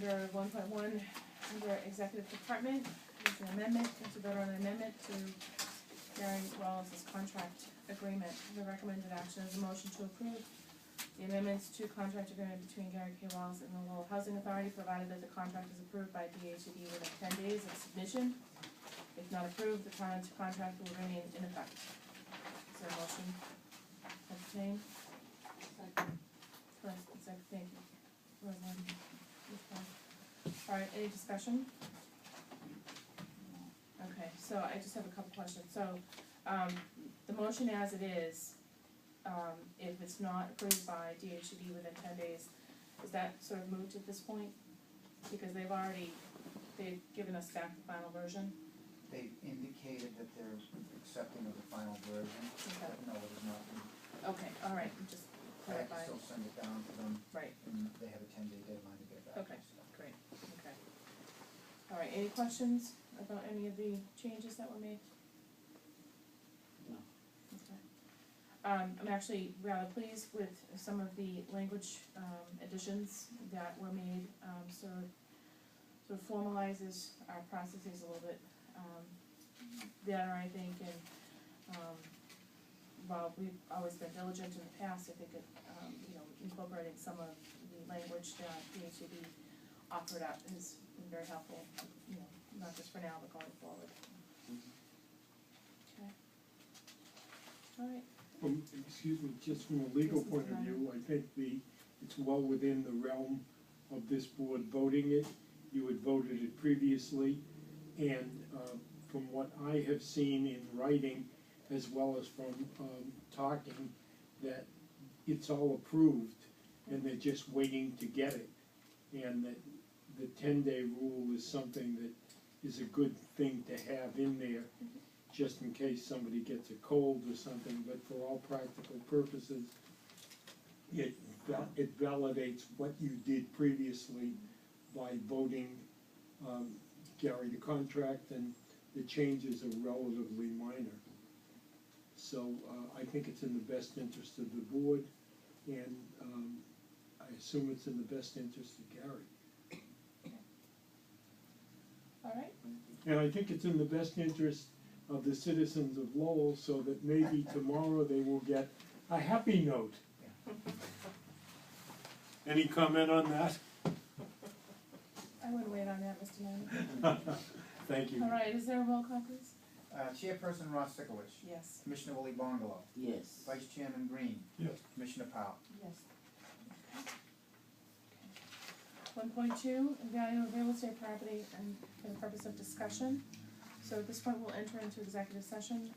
under 1.1, under executive department, there's an amendment, to vote on an amendment to Gary Wallace's contract agreement. The recommended action is a motion to approve the amendments to contract agreement between Gary K. Wallace and the Lowell Housing Authority, provided that the contract is approved by DHCD within 10 days of submission. If not approved, the current contract will remain in effect. Is there a motion? Entertained? Second. First and second, thank you. Rosalind, this one. All right, any discussion? Okay, so I just have a couple questions. So, the motion as it is, if it's not approved by DHCD within 10 days, is that sort of moved at this point? Because they've given us back the final version. They've indicated that they're accepting of the final version, Okay. but no, it is not. Okay, all right, just I have to clarify. still send it down to them, Right, and they have a 10-day deadline to get it back. okay, great, okay. All right, any questions about any of the changes that were made? No. Okay. I'm actually rather pleased with some of the language additions that were made, sort of formalizes our processes a little bit better, I think, and while we've always been diligent in the past, I think it, incorporating some of the language that DHCD offered up has been very helpful, not just for now, but going forward. Okay. All right. Excuse me, just from a legal Yes, Mr. point of view, I think it's well within the realm of this board voting it. You had voted it previously, and from what I have seen in writing, as well as from talking, that it's all approved, and they're just waiting to get it. And that the 10-day rule is something that is a good thing to have in there, just in case somebody gets a cold or something, but for all practical purposes, it validates what you did previously by voting Gary the contract, and the changes are relatively minor. So I think it's in the best interest of the board, and I assume it's in the best interest of Gary. All right. And I think it's in the best interest of the citizens of Lowell, so that maybe tomorrow they will get a happy note. Any comment on that? I wouldn't wait on that, Mr. Manning. Thank you. All right, is there a roll call, please? Chairperson Ross Sikowicz. Yes. Commissioner Willie Bongalo. Yes. Vice Chairman Green. Yes. Commissioner Powell. Yes. 1.2, value of real estate property and for the purpose of discussion. So at this point, we'll enter into executive session.